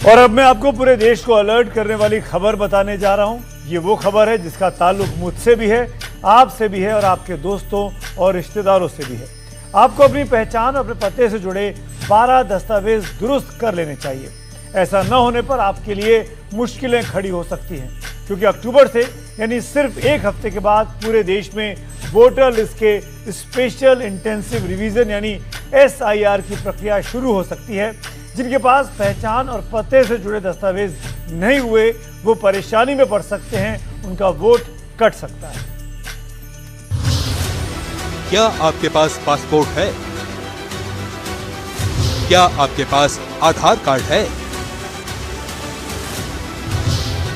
और अब मैं आपको पूरे देश को अलर्ट करने वाली खबर बताने जा रहा हूं। ये वो खबर है जिसका ताल्लुक मुझसे भी है, आपसे भी है और आपके दोस्तों और रिश्तेदारों से भी है। आपको अपनी पहचान और अपने पते से जुड़े 12 दस्तावेज दुरुस्त कर लेने चाहिए। ऐसा न होने पर आपके लिए मुश्किलें खड़ी हो सकती हैं, क्योंकि अक्टूबर से यानी सिर्फ एक हफ्ते के बाद पूरे देश में वोटर लिस्ट के स्पेशल इंटेंसिव रिवीजन यानी SIR की प्रक्रिया शुरू हो सकती है। जिनके पास पहचान और पते से जुड़े दस्तावेज नहीं हुए वो परेशानी में पड़ सकते हैं, उनका वोट कट सकता है। क्या आपके पास पासपोर्ट है? क्या आपके पास आधार कार्ड है?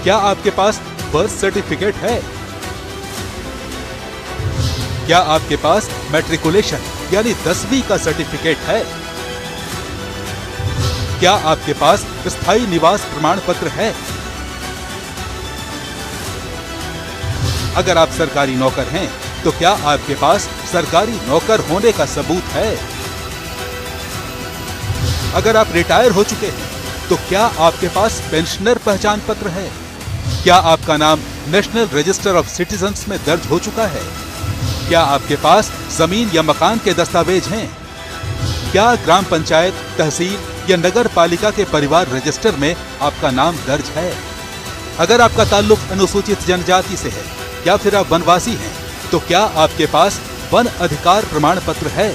क्या आपके पास बर्थ सर्टिफिकेट है? क्या आपके पास मैट्रिकुलेशन यानी 10वीं का सर्टिफिकेट है? क्या आपके पास स्थायी निवास प्रमाण पत्र है? अगर आप सरकारी नौकर हैं तो क्या आपके पास सरकारी नौकर होने का सबूत है? अगर आप रिटायर हो चुके हैं तो क्या आपके पास पेंशनर पहचान पत्र है? क्या आपका नाम नेशनल रजिस्टर ऑफ सिटीजन्स में दर्ज हो चुका है? क्या आपके पास जमीन या मकान के दस्तावेज हैं? क्या ग्राम पंचायत, तहसील या नगर पालिका के परिवार रजिस्टर में आपका नाम दर्ज है? अगर आपका ताल्लुक अनुसूचित जनजाति से है या फिर आप वनवासी हैं तो क्या आपके पास वन अधिकार प्रमाण पत्र है?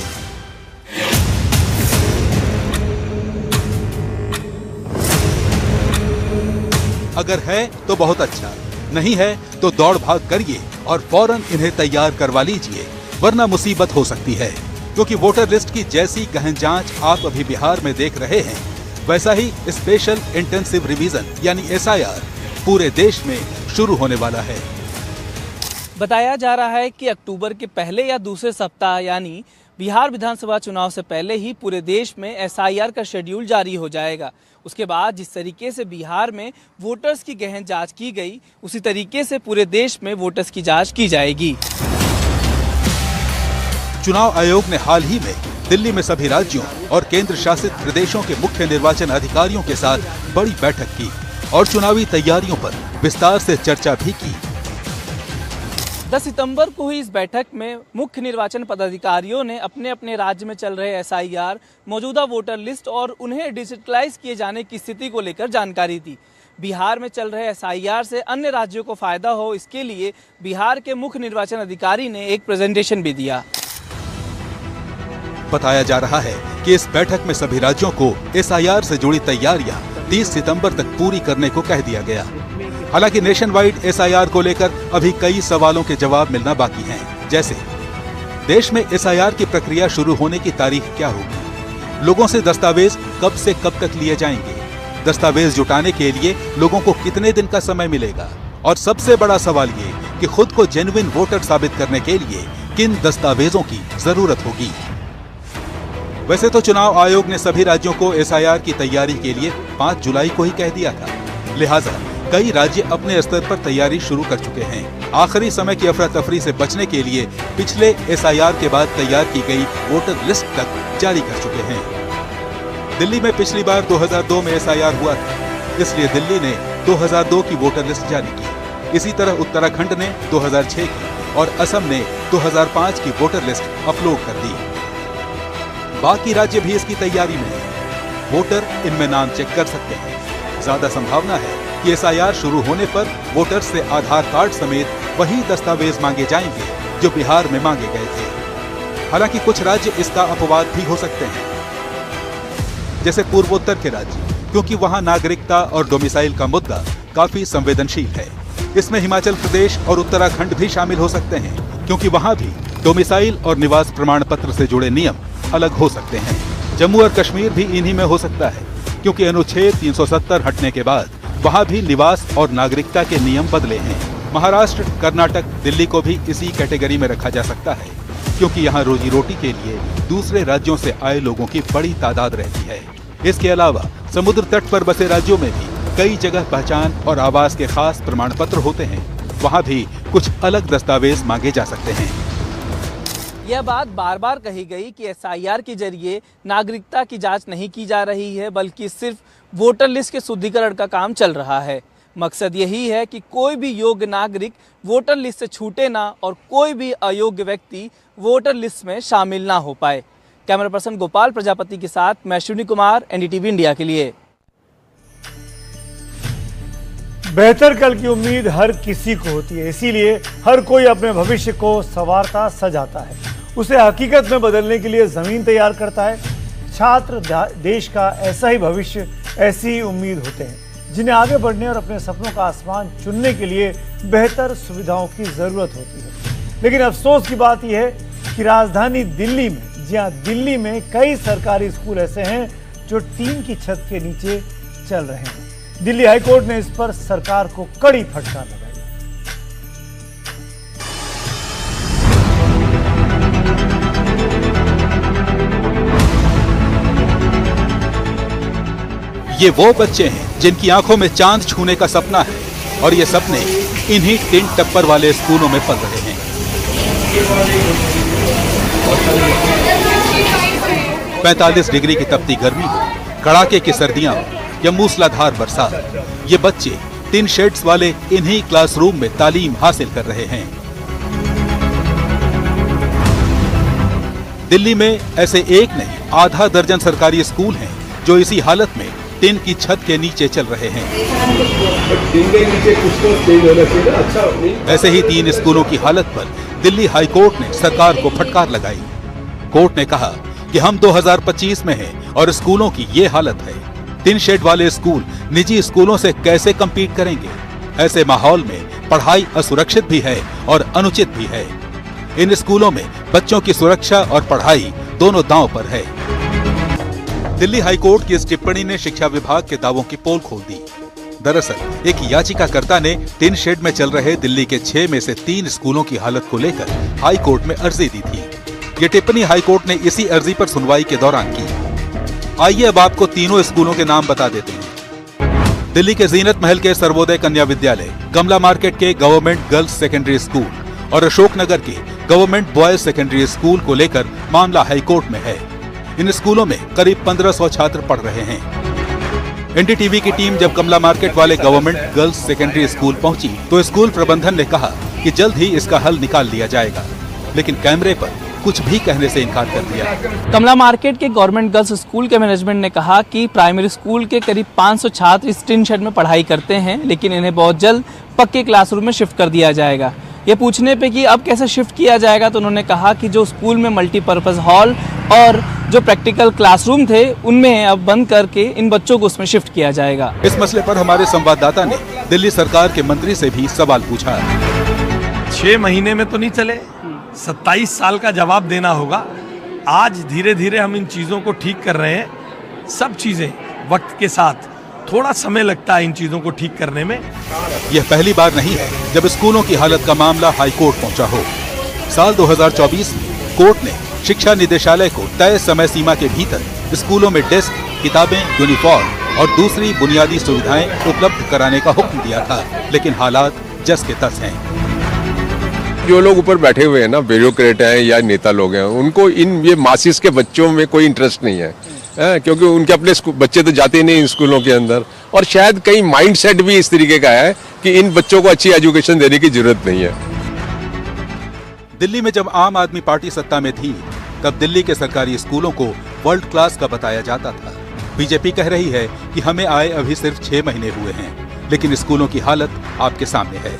अगर है तो बहुत अच्छा, नहीं है तो दौड़ भाग करिए और फौरन इन्हें तैयार करवा लीजिए, वरना मुसीबत हो सकती है। क्योंकि वोटर लिस्ट की जैसी गहन जांच आप अभी बिहार में देख रहे हैं, वैसा ही स्पेशल इंटेंसिव रिवीजन यानी SIR पूरे देश में शुरू होने वाला है। बताया जा रहा है कि अक्टूबर के पहले या दूसरे सप्ताह यानी बिहार विधानसभा चुनाव से पहले ही पूरे देश में SIR का शेड्यूल जारी हो जाएगा। उसके बाद जिस तरीके से बिहार में वोटर्स की गहन जांच की गई, उसी तरीके से पूरे देश में वोटर्स की जांच की जाएगी। चुनाव आयोग ने हाल ही में दिल्ली में सभी राज्यों और केंद्र शासित प्रदेशों के मुख्य निर्वाचन अधिकारियों के साथ बड़ी बैठक की और चुनावी तैयारियों पर विस्तार से चर्चा भी की। 10 सितंबर को हुई इस बैठक में मुख्य निर्वाचन पदाधिकारियों ने अपने अपने राज्य में चल रहे SIR, मौजूदा वोटर लिस्ट और उन्हें डिजिटलाइज किए जाने की स्थिति को लेकर जानकारी दी। बिहार में चल रहे SIR से अन्य राज्यों को फायदा हो, इसके लिए बिहार के मुख्य निर्वाचन अधिकारी ने एक प्रेजेंटेशन भी दिया। बताया जा रहा है कि इस बैठक में सभी राज्यों को SIR से जुड़ी तैयारियां 30 सितंबर तक पूरी करने को कह दिया गया। हालांकि नेशन वाइड SIR को लेकर अभी कई सवालों के जवाब मिलना बाकी हैं। जैसे देश में SIR की प्रक्रिया शुरू होने की तारीख क्या होगी? लोगों से दस्तावेज कब से कब तक लिए जाएंगे? दस्तावेज जुटाने के लिए लोगों को कितने दिन का समय मिलेगा? और सबसे बड़ा सवाल ये कि खुद को जेन्युइन वोटर साबित करने के लिए किन दस्तावेजों की जरूरत होगी? वैसे तो चुनाव आयोग ने सभी राज्यों को SIR की तैयारी के लिए 5 जुलाई को ही कह दिया था। लिहाजा कई राज्य अपने स्तर पर तैयारी शुरू कर चुके हैं। आखिरी समय की अफरा तफरी से बचने के लिए पिछले SIR के बाद तैयार की गई वोटर लिस्ट तक जारी कर चुके हैं। दिल्ली में पिछली बार 2002 में SIR हुआ था, इसलिए दिल्ली ने 2002 की वोटर लिस्ट जारी की। इसी तरह उत्तराखंड ने 2006 की और असम ने 2005 की वोटर लिस्ट अपलोड कर दी। बाकी राज्य भी इसकी तैयारी में हैं। वोटर इनमें नाम चेक कर सकते हैं। ज्यादा संभावना है कि SIR शुरू होने पर वोटर से आधार कार्ड समेत वही दस्तावेज मांगे जाएंगे जो बिहार में मांगे गए थे। हालांकि कुछ राज्य इसका अपवाद भी हो सकते हैं, जैसे पूर्वोत्तर के राज्य, क्योंकि वहां नागरिकता और डोमिसाइल का मुद्दा काफी संवेदनशील है। इसमें हिमाचल प्रदेश और उत्तराखंड भी शामिल हो सकते हैं, क्योंकि वहां भी डोमिसाइल और निवास प्रमाण पत्र से जुड़े नियम अलग हो सकते हैं। जम्मू और कश्मीर भी इन्हीं में हो सकता है, क्योंकि अनुच्छेद 370 हटने के बाद वहां भी निवास और नागरिकता के नियम बदले हैं। महाराष्ट्र, कर्नाटक, दिल्ली को भी इसी कैटेगरी में रखा जा सकता है, क्योंकि यहाँ रोजी रोटी के लिए दूसरे राज्यों से आए लोगों की बड़ी तादाद रहती है। इसके अलावा समुद्र तट पर बसे राज्यों में भी कई जगह पहचान और आवास के खास प्रमाण पत्र होते हैं। वहाँ भी कुछ अलग दस्तावेज मांगे जा सकते हैं। यह बात बार बार कही गई कि एसआईआर के जरिए नागरिकता की जांच नहीं की जा रही है, बल्कि सिर्फ वोटर लिस्ट के शुद्धिकरण का काम चल रहा है। मकसद यही है कि कोई भी योग्य नागरिक वोटर लिस्ट से छूटे ना और कोई भी अयोग्य व्यक्ति वोटर लिस्ट में शामिल ना हो पाए। कैमरा पर्सन गोपाल प्रजापति के साथ मैं अश्विनी कुमार, एनडीटीवी इंडिया के लिए। बेहतर कल की उम्मीद हर किसी को होती है, इसीलिए हर कोई अपने भविष्य को संवारता सजाता है, उसे हकीकत में बदलने के लिए जमीन तैयार करता है। छात्र देश का ऐसा ही भविष्य, ऐसी उम्मीद होते हैं जिन्हें आगे बढ़ने और अपने सपनों का आसमान चुनने के लिए बेहतर सुविधाओं की जरूरत होती है। लेकिन अफसोस की बात यह है कि राजधानी दिल्ली में, जी हाँ, दिल्ली में कई सरकारी स्कूल ऐसे हैं जो टीन की छत के नीचे चल रहे हैं। दिल्ली हाईकोर्ट ने इस पर सरकार को कड़ी फटकार लगाई। ये वो बच्चे हैं जिनकी आंखों में चांद छूने का सपना है और ये सपने इन्हीं टिन टप्पर वाले स्कूलों में पल रहे हैं। 45 डिग्री की तपती गर्मी हो, कड़ाके की सर्दियां हो या मूसलाधार बरसात, ये बच्चे टिन शेड्स वाले इन्हीं क्लासरूम में तालीम हासिल कर रहे हैं। दिल्ली में ऐसे एक नहीं, आधा दर्जन सरकारी स्कूल हैं जो इसी हालत में टिन की छत के नीचे चल रहे हैं। ऐसे ही 3 स्कूलों की हालत पर दिल्ली हाईकोर्ट ने सरकार को फटकार लगाई। कोर्ट ने कहा कि हम 2025 में हैं और स्कूलों की ये हालत है। टिन शेड वाले स्कूल निजी स्कूलों से कैसे कम्पीट करेंगे? ऐसे माहौल में पढ़ाई असुरक्षित भी है और अनुचित भी है। इन स्कूलों में बच्चों की सुरक्षा और पढ़ाई दोनों दांव पर है। दिल्ली हाईकोर्ट की इस टिप्पणी ने शिक्षा विभाग के दावों की पोल खोल दी। दरअसल एक याचिकाकर्ता ने टिन शेड में चल रहे दिल्ली के 6 में से 3 स्कूलों की हालत को लेकर हाईकोर्ट में अर्जी दी थी। ये टिप्पणी हाईकोर्ट ने इसी अर्जी पर सुनवाई के दौरान की। आइए अब आपको तीनों स्कूलों के नाम बता देते हैं। दिल्ली के जीनत महल के सर्वोदय कन्या विद्यालय, कमला मार्केट के गवर्नमेंट गर्ल्स सेकेंडरी स्कूल और अशोकनगर के गवर्नमेंट बॉयज सेकेंडरी स्कूल को लेकर मामला हाईकोर्ट में है। इन स्कूलों में करीब 1500 छात्र पढ़ रहे हैं। एनडीटीवी की टीम जब कमला मार्केट वाले गवर्नमेंट गर्ल्स सेकेंडरी स्कूल पहुंची तो स्कूल प्रबंधन ने कहा कि जल्द ही इसका हल निकाल लिया जाएगा, लेकिन कैमरे पर कुछ भी कहने से इनकार कर दिया। कमला मार्केट के गवर्नमेंट गर्ल्स स्कूल के मैनेजमेंट ने कहा कि प्राइमरी स्कूल के करीब 500 छात्र इस टिन शेड में पढ़ाई करते हैं, लेकिन इन्हें बहुत जल्द पक्के क्लासरूम में शिफ्ट कर दिया जाएगा। ये पूछने पे कि अब कैसे शिफ्ट किया जाएगा तो उन्होंने कहा कि जो स्कूल में मल्टीपर्पज़ हॉल और जो प्रैक्टिकल क्लासरूम थे उनमें अब बंद करके इन बच्चों को उसमें शिफ्ट किया जाएगा। इस मसले पर हमारे संवाददाता ने दिल्ली सरकार के मंत्री से भी सवाल पूछा। 6 महीने में तो नहीं चले, 27 साल का जवाब देना होगा। आज धीरे धीरे हम इन चीज़ों को ठीक कर रहे हैं। सब चीज़ें वक्त के साथ, थोड़ा समय लगता है इन चीज़ों को ठीक करने में। यह पहली बार नहीं है जब स्कूलों की हालत का मामला हाईकोर्ट पहुंचा हो। साल 2024 में कोर्ट ने शिक्षा निदेशालय को तय समय सीमा के भीतर स्कूलों में डेस्क, किताबें, यूनिफॉर्म और दूसरी बुनियादी सुविधाएं उपलब्ध कराने का हुक्म दिया था, लेकिन हालात जस के तस हैं। जो लोग ऊपर बैठे हुए हैं ना, ब्यूरोक्रेट हैं या नेता लोग हैं, उनको इन ये मासिस के बच्चों में कोई इंटरेस्ट नहीं है, क्योंकि उनके अपने बच्चे तो जाते ही नहीं इन स्कूलों के अंदर, और शायद कई माइंडसेट भी इस तरीके का है कि इन बच्चों को अच्छी एजुकेशन देने की जरूरत नहीं है। दिल्ली में जब आम आदमी पार्टी सत्ता में थी तब दिल्ली के सरकारी स्कूलों को वर्ल्ड क्लास का बताया जाता था। बीजेपी कह रही है कि हमें आए अभी सिर्फ 6 महीने हुए हैं, लेकिन स्कूलों की हालत आपके सामने है।